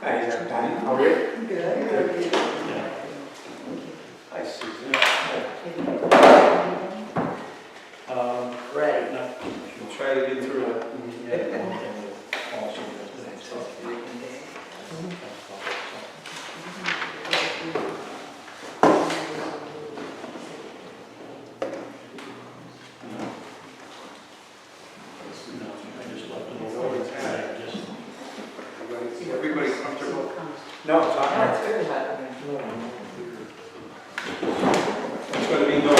Hi, Danny. How are you? Good. Hi, Susan. Ready. We'll try to get through it. Everybody comfortable? No, it's not. That's very hot. It's going to be no.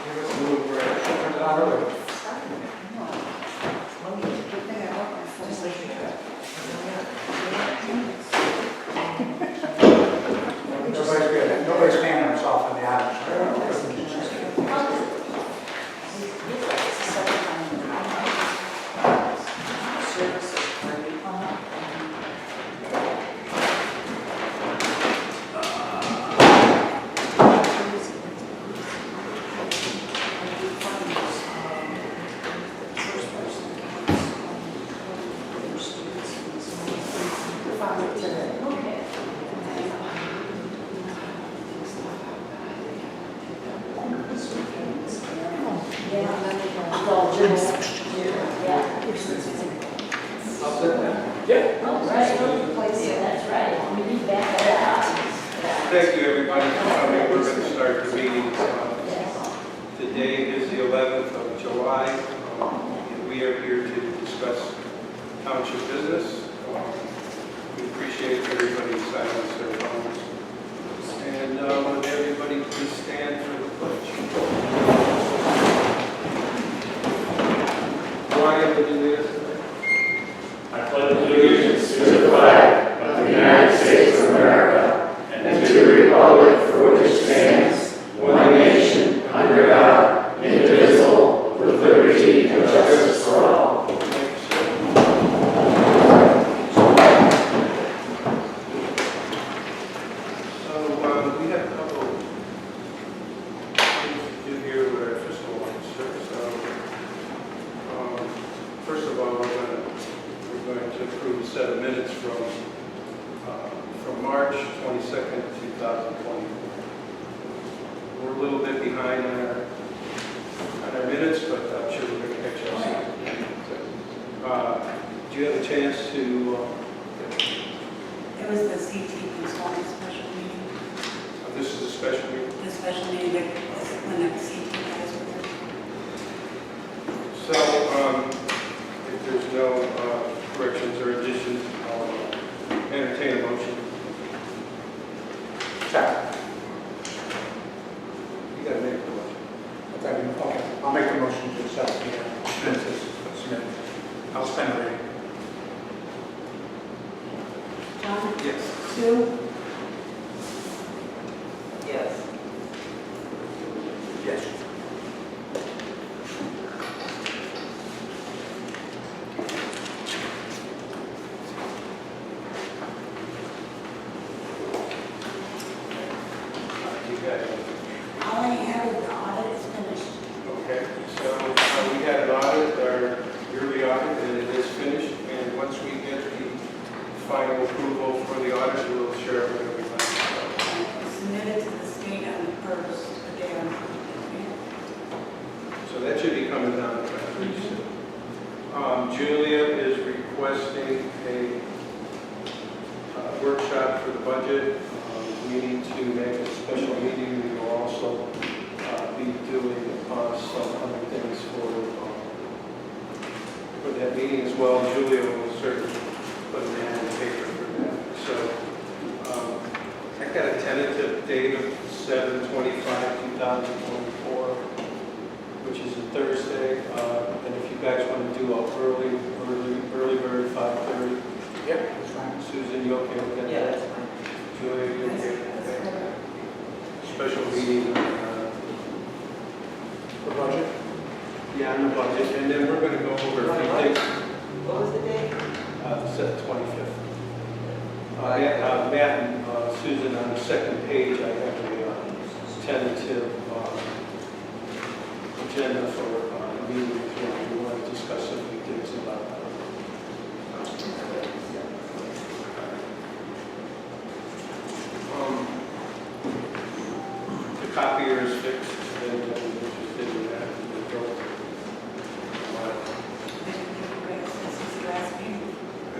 Give us a little break. Turn it on early. Nobody's paying themselves in the average. Thank you, everybody, for coming. We're going to start the meeting. Today is the 11th of July, and we are here to discuss township business. We appreciate everybody signing their phones. And would everybody please stand for the pledge? Ryan, would you lead us today? I pledge allegiance to the flag of the United States of America and to the republic for which it stands, one nation, under God, indivisible, with liberty and justice for all. So we have a couple things to do here with our fiscal officer. So first of all, we're going to approve a set of minutes from March 22nd, 2020. We're a little bit behind on our minutes, but I'm sure we're going to catch up soon. Do you have a chance to? It was the CT consultant special meeting, This is a special meeting. the special meeting that when the CT guys were there. So if there's no corrections or additions, I'll entertain a motion. Second. You got to make the motion. Okay, I'll make the motion to accept the minutes submitted. I'll spend the reading. John? Yes. Sue? Yes. Yes. You got it. All I have is the audit is finished. Okay, so we had an audit, our yearly audit, and it is finished. And once we get the final approval for the audit, we'll share it with everybody. Submitted to the state on the first, the day on So that should be coming down the track pretty soon. Julia is requesting a workshop for the budget. We need to make a special meeting. We will also be doing some other things for that meeting as well. Julia will certainly put an ad in the paper for that. So I got a tentative date of 7/25/2024, which is a Thursday. And if you guys want to do a early bird 5:30. Yep, that's fine. Susan, you okay with that? Yeah, that's fine. Julia, you okay with that? Special meeting for budget? Yeah, on the budget, and then we're going to go over a few things. What was the date? Set 25th. Matt and Susan, on the second page, I have a tentative agenda for a meeting if you want to discuss a few things about that.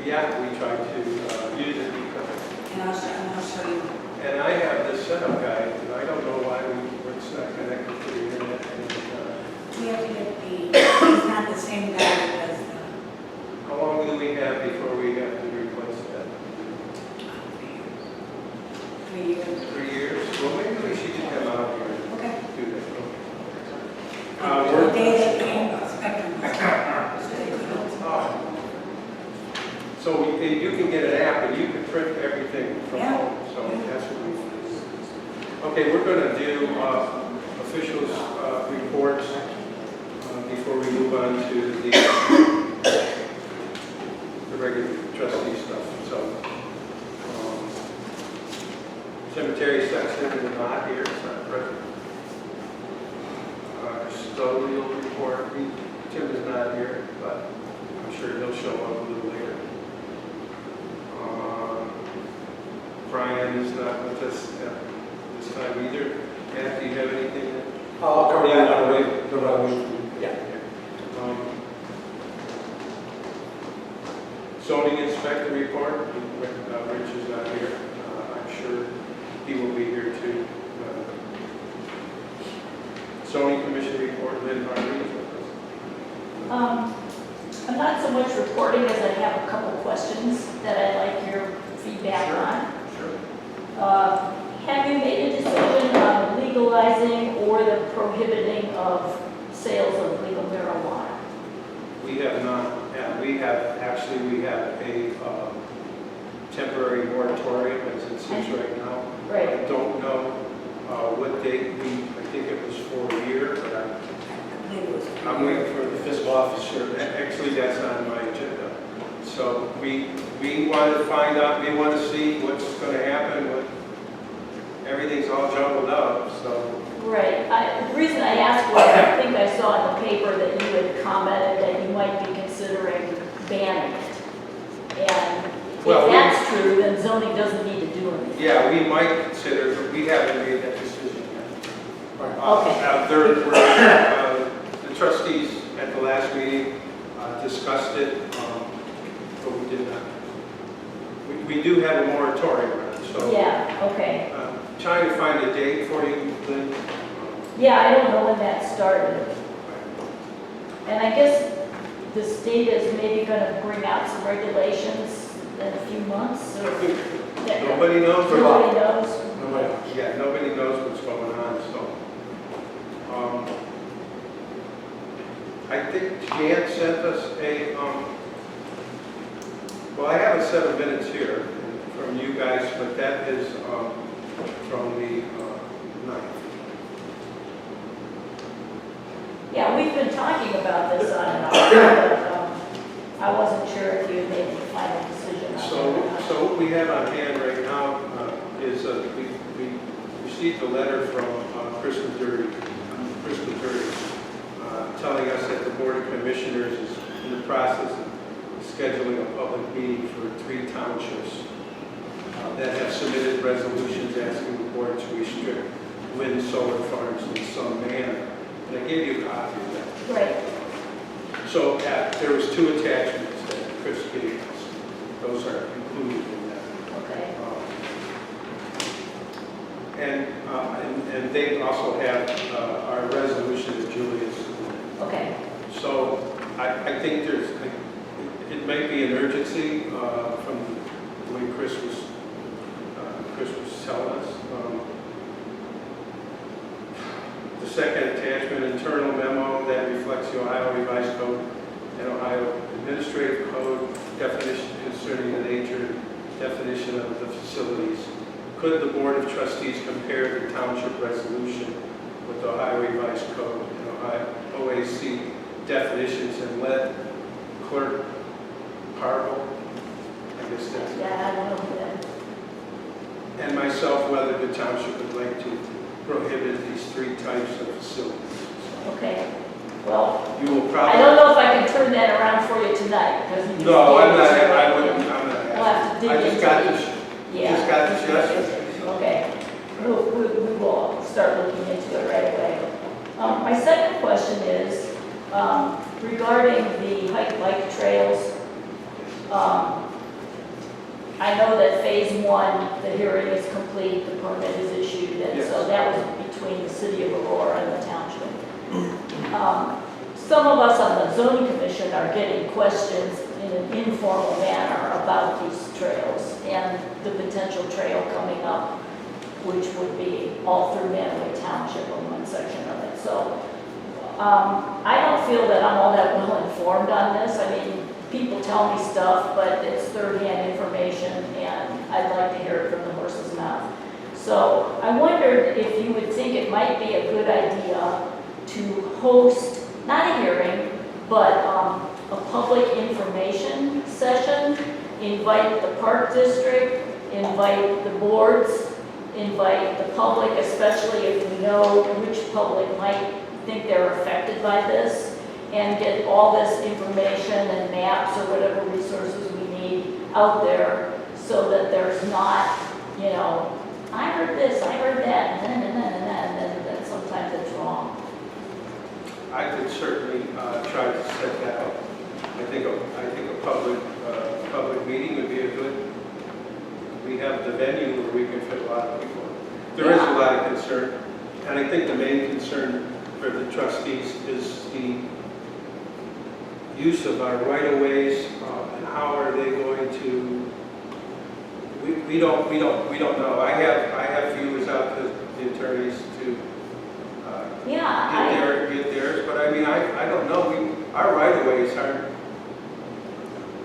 Yeah, we try to use it because, And I'll show you. and I have this setup guide, and I don't know why it's not connected to the internet. We have to get he's not the same guy that does the, How long do we have before we have to replace that? 3 years. 3 years? Well, maybe we should get them out here Okay. and do that. The day they came, Spectrum was Oh. So you can get an app and you can print everything from Yeah. home, so that's what we do. Okay, we're going to do officials' reports before we move on to the regular trustee stuff. So, cemetery section is not here, it's not present. Custodial report, Tim is not here, but I'm sure he'll show up a little later. Brian is not with us at this time either. Matt, do you have anything? I'll cover Yeah, that no, with the resolution. Yeah. Zoning inspector report, Rich is not here. I'm sure he will be here too. Zoning commission report, Lynn Harvey is with us. I'm not so much reporting as I have a couple questions that I'd like your feedback Sure. on. Sure. Have you made a decision on legalizing or the prohibiting of sales of legal marijuana? We have not, we have a temporary moratorium as it sits right now. Right. I don't know what date I think it was for a year, but I'm waiting for the fiscal officer. Actually, that's on my agenda. So we want to find out, we want to see what's going to happen when everything's all jumbled up, so. Right. The reason I asked was I think I saw in the paper that you had commented that you might be considering banning it. And if Well, that's true, then zoning doesn't need to do anything. Yeah, we might consider, but we haven't made that decision yet. Okay. The trustees at the last meeting discussed it, but we did not. We do have a moratorium on it, so. Yeah, okay. Trying to find a date for you, Lynn. Yeah, I don't know when that started. And I guess the state is maybe going to bring out some regulations in a few months, or that Nobody knows. nobody knows. Nobody else. Yeah, nobody knows what's going on, so. I think Jan sent us well, I have a 7 minutes here from you guys, but that is from the 9th. Yeah, we've been talking about this on and off, but I wasn't sure if you had made the final decision on that. So what we have on hand right now is we received a letter from Chris Missouri, telling us that the Board of Commissioners is in the process of scheduling a public meeting for 3 townships that have submitted resolutions asking the board to restrict wind solar farms in some manner. And I gave you a copy of that. Right. So there was 2 attachments that Chris gave us. Those are included in that. Okay. And they also have our resolution that Julia submitted. Okay. So I think it might be an urgency from the way Chris was telling us. The second attachment, internal memo that reflects the Ohio Revised Code and Ohio Administrative Code definition concerning the nature, definition of the facilities. Could the Board of Trustees compare the Township resolution with the Ohio Revised Code and Ohio OAC definitions and let Clerk Parvo, I guess that's, Yeah, I don't know who that is. and myself whether the Township would like to prohibit these 3 types of facilities. Okay. Well, You will I probably. don't know if I can turn that around for you tonight, because you just No, gave I'm it not, to me. I wouldn't, I'm not. We'll have to dig I just into got it. this, Yeah. just got this yesterday. Okay. We will start looking into it right away. My second question is regarding the hike bike trails. I know that phase one, the hearing is complete, the permit is issued, and so Yes. that was between the city of Aurora and the township. Some of us on the zoning commission are getting questions in an informal manner about these trails and the potential trail coming up, which would be all through Mantua Township on one section of it. So I don't feel that I'm all that well informed on this. I mean, people tell me stuff, but it's third-hand information, and I'd like to hear it from the horse's mouth. So I wondered if you would think it might be a good idea to host, not a hearing, but a public information session, invite the park district, invite the boards, invite the public, especially if we know which public might think they're affected by this, and get all this information and maps or whatever resources we need out there so that there's not, you know, I heard this, I heard that, and then sometimes it's wrong. I could certainly try to set that up. I think a public meeting would be a good, we have the venue where we can fit a lot of people. There is a lot of concern, and I think the main concern for the trustees is the use of our right-of-ways, and how are they going to, we don't know. I have feelers out to the attorneys to get theirs, but I mean, I don't know, our right-of-ways aren't.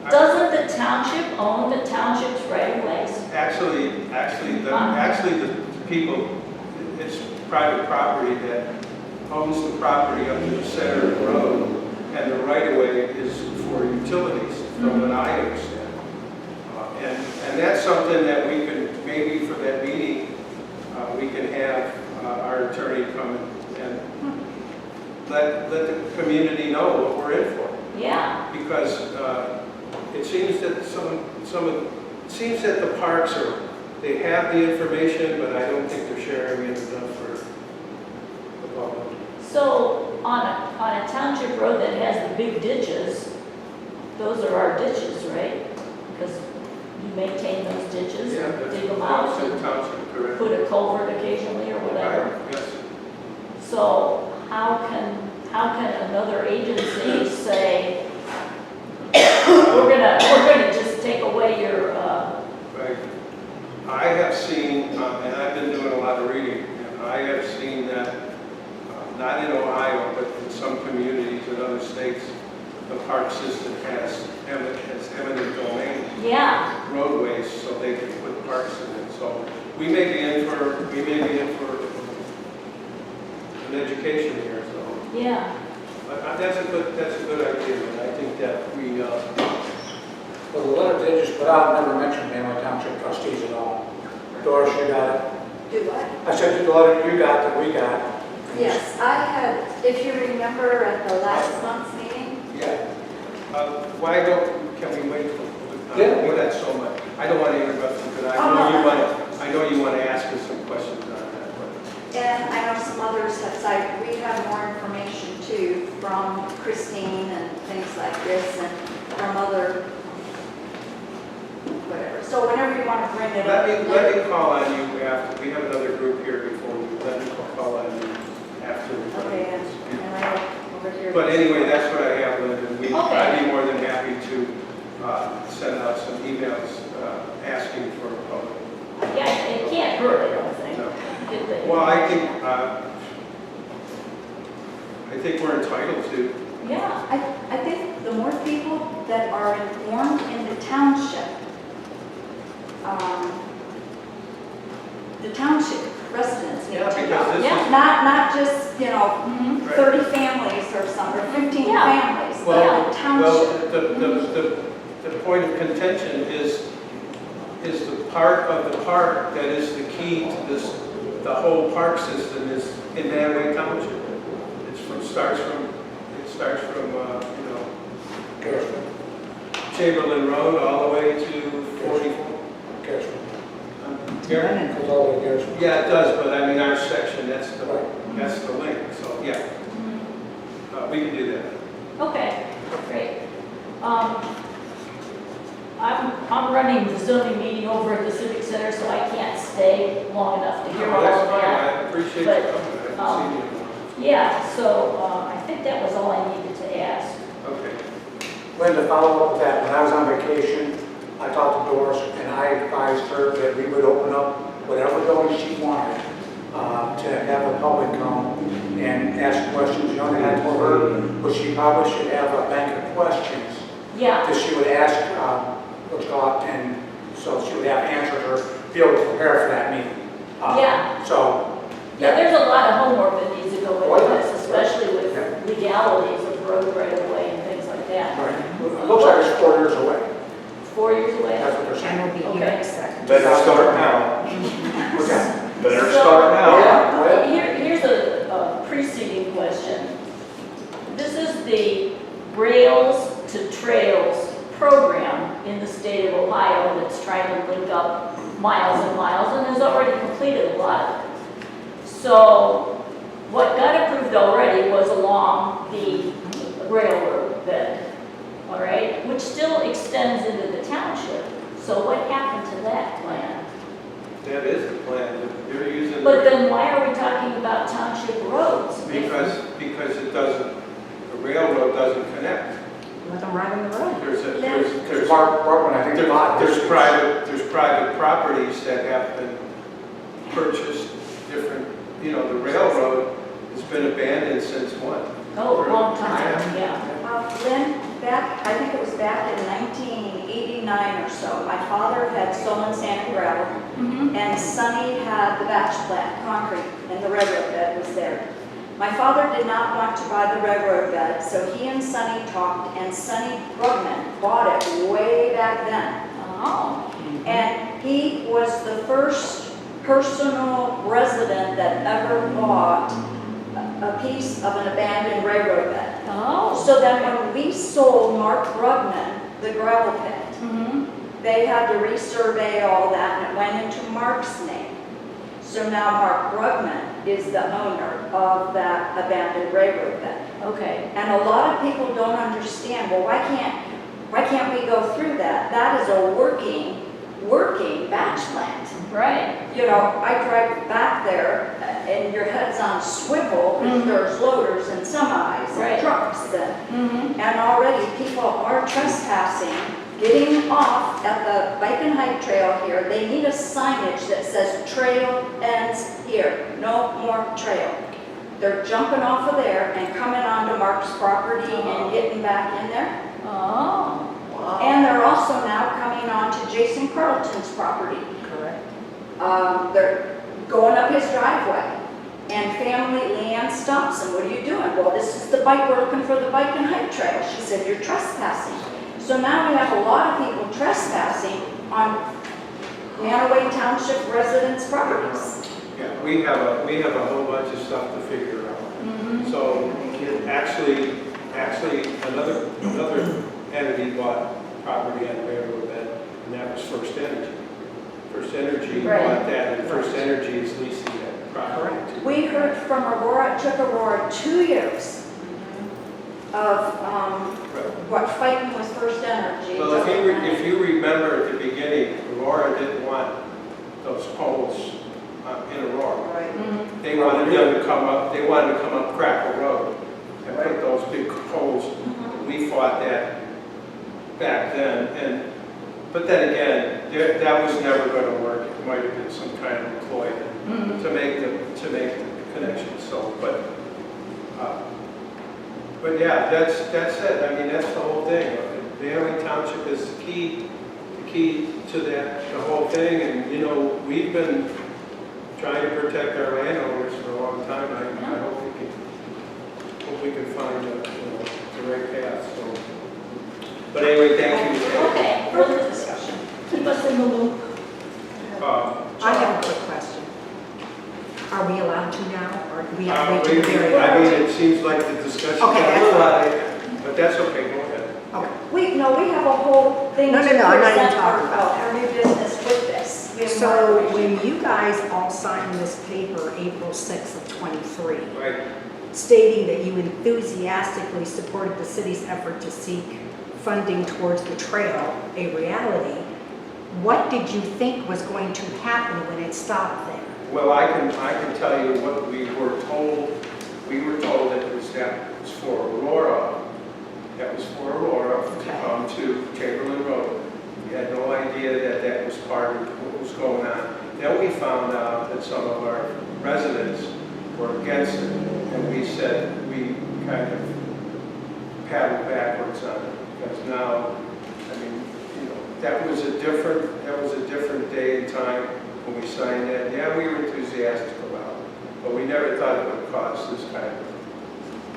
Doesn't the township own the township's right-of-ways? Actually, the people, it's private property that owns the property up to the center of the road, and the right-of-way is for utilities, from what I understand. And that's something that we can, maybe for that meeting, we can have our attorney come and let the community know what we're in for. Yeah. Because it seems that it seems that the parks they have the information, but I don't think they're sharing it enough for the public. So on a township road that has the big ditches, those are our ditches, right? Because you maintain those ditches, dig them out, It's in township, correct? put a culvert occasionally or whatever. Yes. So how can another agency say, we're gonna just take away your, Right. I have seen, and I've been doing a lot of reading, and I have seen that, not in Ohio, but in some communities in other states, the park system has eminent domain roadways, so they can put parks in it. So we may be in for an education here. So, yeah. but that's a good idea, and I think that we. Well, the letter they just put out never mentioned Mantua Township trustees at all. Doris, you got it? Do what? I sent you the letter you got that we got. Yes, I had, if you remember at the last month's meeting, Yeah. Can we wait till Yeah. we got so much. I don't want to interrupt you, but I know you want to ask us some questions on that. and I know some others have cited, we have more information too from Christine and things like this and from other, whatever. So whenever you want to bring it up. Let me call on you after, we have another group here before you, let me call on you after. Okay, and I over here. But anyway, that's what I have, Linda. Okay. I'd be more than happy to send out some emails asking for a public. Yeah, it can't hurt, I don't think. No. Get the- Well, I think we're entitled to. Yeah. I think the more people that are informed in the township residents need Yeah, to because know. this Yeah. is. Not just, you know, Mhm. 30 families or something, or 15 Yeah. families, Well, the well, township. the point of contention is the part of the park that is the key to this, the whole park system is in Mantua Township. Starts from Chamberlain Road all the way to 44. Garrison. Here? Goes all the way to Garrison. Yeah, it does, but I mean, our section, that's the link, so, yeah, Mhm. we can do that. Okay, great. I'm I'm running the zoning meeting over at the Civic Center, so I can't stay long enough to hear all No, that's of fine, that. I appreciate you But, coming, I haven't seen you. Yeah, so I think that was all I needed to ask. Okay. Linda, follow up with that, when I was on vacation, I talked to Doris, and I advised her that we would open up whatever building she wanted to have the public come and ask questions. The only thing I told her was she probably should have a bank of questions Yeah, that she would ask, what's called, and so she would have answered her, be able to prepare for that meeting. Yeah. So, yeah, there's a lot of homework that needs to go Oh, into yeah. this, especially with Yeah. legalities of road right of way and things like that. right. It looks like it's 4 years away. 4 years away? That's what they're saying. And we'll be here in a second. Better start now. What's that? Better So- start now. Yeah, go ahead. Here's a preceding question. This is the Rails to Trails program in the state of Ohio that's trying to link up miles and miles and has already completed a lot of it. So what got approved already was along the railroad bed, all right, which still extends into the township. So what happened to that plan? That is the plan, they're using. But then why are we talking about township roads? Because it doesn't, the railroad doesn't connect. Let them ride on the road. There's Mark, when I think about it. there's private properties that have been purchased different, the railroad has been abandoned since when? Oh, a long time, yeah. Lynn, I think it was back in 1989 or so, my father had stolen sand and gravel, Mhm. and Sonny had the batch plant, concrete, and the railroad bed was there. My father did not want to buy the railroad bed, so he and Sonny talked, and Sonny Brugman bought it way back then. Oh, And he was the first personal resident that ever bought a piece of an abandoned railroad bed. oh. So then when we sold Mark Brugman the gravel pit, Mhm. they had to resurvey all that and it went into Mark's name. So now Mark Brugman is the owner of that abandoned railroad bed. Okay, And a lot of people don't understand, well, why can't we go through that? That is a working batch plant. right. I drive back there and your head's on swivel because there's loaders and semis Right. and trucks Mhm. and already people are trespassing, getting off at the bike and hike trail here. They need a signage that says trail ends here, no more trail. They're jumping off of there and coming onto Mark's property and getting back in there. Oh, wow. And they're also now coming onto Jason Carlton's property. Correct. They're going up his driveway. And family, Leanne stops him, what are you doing? Well, this is the bike, we're looking for the bike and hike trail. She said, you're trespassing. So now we have a lot of people trespassing on Mantua Township residents' properties. Yeah, we have a whole bunch of stuff to figure out. Mhm. So actually, another entity bought property on the railroad bed, and that was First Energy. First Energy Right. bought that, and First Energy is leasing that property. We heard from Aurora, it took Aurora 2 years of what fighting with First Energy. Well, if you remember at the beginning, Aurora didn't want those poles in Aurora. Right. Mhm. They wanted them to come up Crackle Road and put those big poles. We fought that back then, but then again, that was never going to work. It might have been some kind of ploy Mhm. to make the connection. So, but yeah, that's it. I mean, that's the whole thing. Mantua Township is the key to that, the whole thing. And we've been trying to protect our landowners for a long time. I hope we can find the right path. So, but anyway, thank you. Okay, further discussion. Keep us in the loop. I have a quick question. Are we allowed to now, or do we have to wait till the very I mean, end? it seems like the discussion got Okay, a that's little fine. out of hand, but that's okay. Go ahead. Okay. We have a whole thing No, to I'm not even present talking about our new business with this. We have So more information. when you guys all signed this paper April 6th of '23, Right. stating that you enthusiastically supported the city's effort to seek funding towards the trail a reality, what did you think was going to happen when it stopped there? Well, I can tell you what we were told. We were told that it was for Aurora. That was for Aurora to Okay. come to Chamberlain Road. We had no idea that that was part of what was going on. Then we found out that some of our residents were against it, and we said we kind of paddled backwards on it, because now, I mean, you know, that was a different day and time when we signed that. Yeah, we were enthusiastic about it, but we never thought it would cause this kind of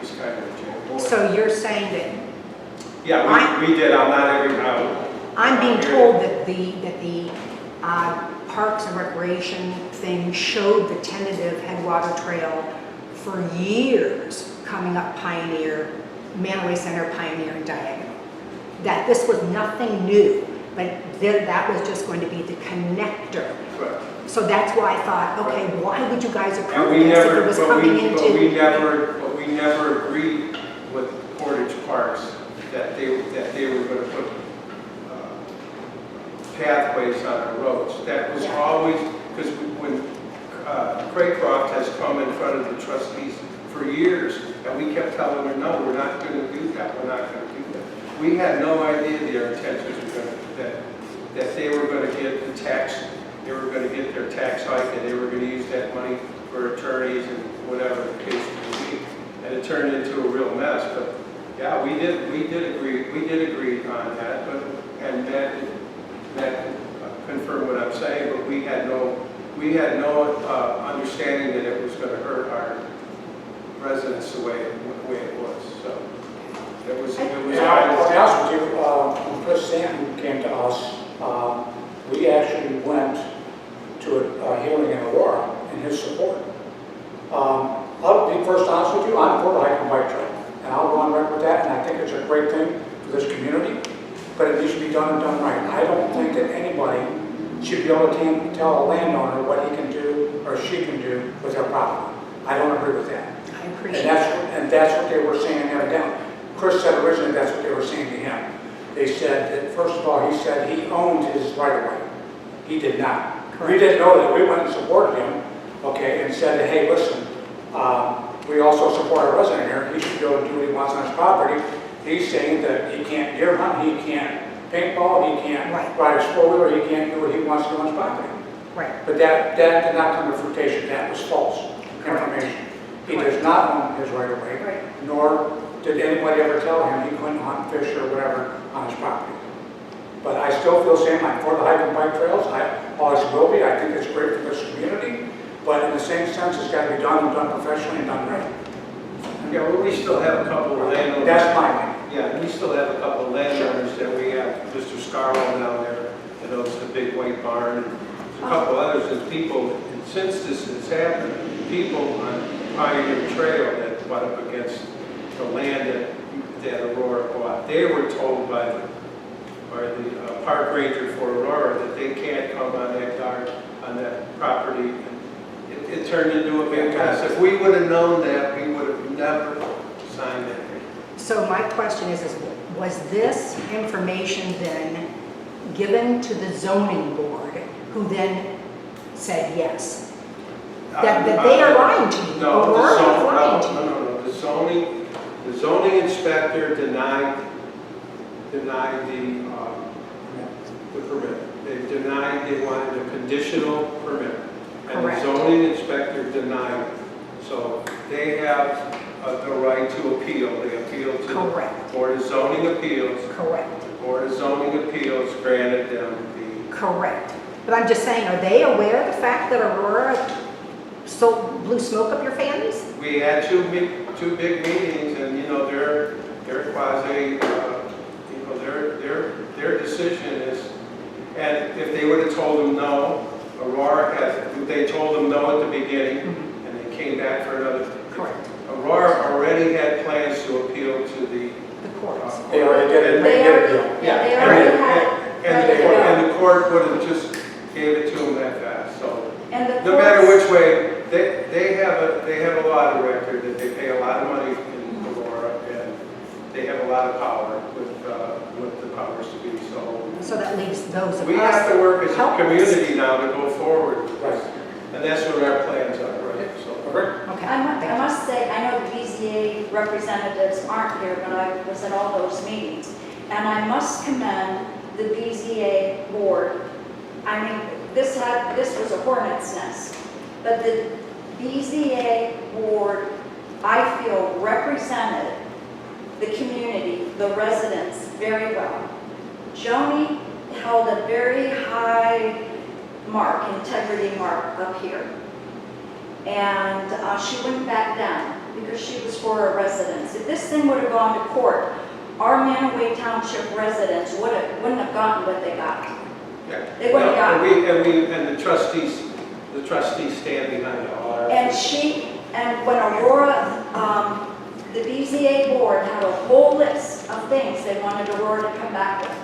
a jam. So you're saying that, Yeah, we did. I'm not every now. I'm being told that the Parks and Recreation thing showed the tentative Headwater Trail for years coming up Pioneer, Mantua Center, Pioneer, and Diagonal. That this was nothing new, but that was just going to be the connector. Correct. So that's why I thought, okay, why would you guys And approve we this if never, it was but coming we into? never agreed with Portage Parks that they were going to put pathways on our roads. That was Yeah. always, because when Craycroft has come in front of the trustees for years, and we kept telling her, no, we're not going to do that, we're not going to do that. We had no idea their intentions were going to, that they were going to get the tax, they were going to get their tax hike, and they were going to use that money for attorneys and whatever the case may be. And it turned into a real mess, but yeah, we did agree on that, but, and that confirmed what I'm saying, but we had no understanding that it was going to hurt our residents the way it was. So it was. I'll be honest with you, when Chris Stanton came to us, we actually went to a hearing in Aurora in his support. I'll be first honest with you, I'm for the hike and bike trail, and I'll go on record with that, and I think it's a great thing for this community, but it needs to be done and done right. I don't think that anybody should be able to tell a landowner what he can do or she can do with their property. I don't agree with that. I appreciate And that's what they were saying evidently. Chris said originally that's what they were saying to him. They said that, first of all, he said he owned his right-of-way. He did not. We didn't know that. We went and supported him, okay, and said, hey, listen, we also support our resident here. He should be able to do what he wants on his property. He's saying that he can't deer hunt, he can't paintball, he can't ride a four-wheeler, he can't do what he wants to do on his property. Right. But that did not come to fruition. That was false information. He does not own his right-of-way, nor did anybody ever tell him he couldn't hunt, fish, or whatever on his property. But I still feel the same. I'm for the hike and bike trails. I always will be. I think it's great for this community. But in the same sense, it's got to be done and done professionally and done right. Yeah, well, we still have a couple of landowners. That's my opinion. Yeah, we still have a couple of landowners that we have, Mr. Scarlow down there, that owns the big white barn, and a couple others, and people, and since this has happened, people on Pioneer Trail that butt up against the land that Aurora bought, they were told by the park ranger for Aurora that they can't come on that yard, on that property. And it turned into a big mess. If we would have known that, we would have never signed it. So my question is was this information then given to the zoning board, who then said yes? That they are lying to you? No, Aurora is lying to you? no. The zoning inspector denied the permit. They denied, they wanted a conditional permit. And Correct. the zoning inspector denied it. So they have the right to appeal. They appeal to Correct. the Board of Zoning Appeals. Correct. The Board of Zoning Appeals granted them the... Correct. But I'm just saying, are they aware of the fact that Aurora blew smoke up your families? We had two big meetings, and they're quasi, their decision is, and if they would have told them no, Aurora had, they told them no at the beginning, and they came back for another. Correct. Aurora already had plans to appeal to the courts. They already did it. They already, yeah, they already had it. And the court would have just gave it to them that fast. So And the no matter courts- which way, they have a lot of record that they pay a lot of money in Aurora, and they have a lot of power with leaves those of We have to us. work as a helpless. community now to go forward, Right. and that's what our plans are, right? So, Correct? Okay. I must say, I know the BZA representatives aren't here, but I was at all those meetings. And I must commend the BZA board. I mean, this was a hornet's nest. But the BZA board, I feel, represented the community, the residents, very well. Joni held a very high mark, integrity mark up here. And she wouldn't back down because she was for our residents. If this thing would have gone to court, our Mantua Township residents wouldn't have gotten what they got. yeah. They wouldn't have And the trustees stand behind all our. And when Aurora, the BZA board had a whole list of things they wanted Aurora to come back with.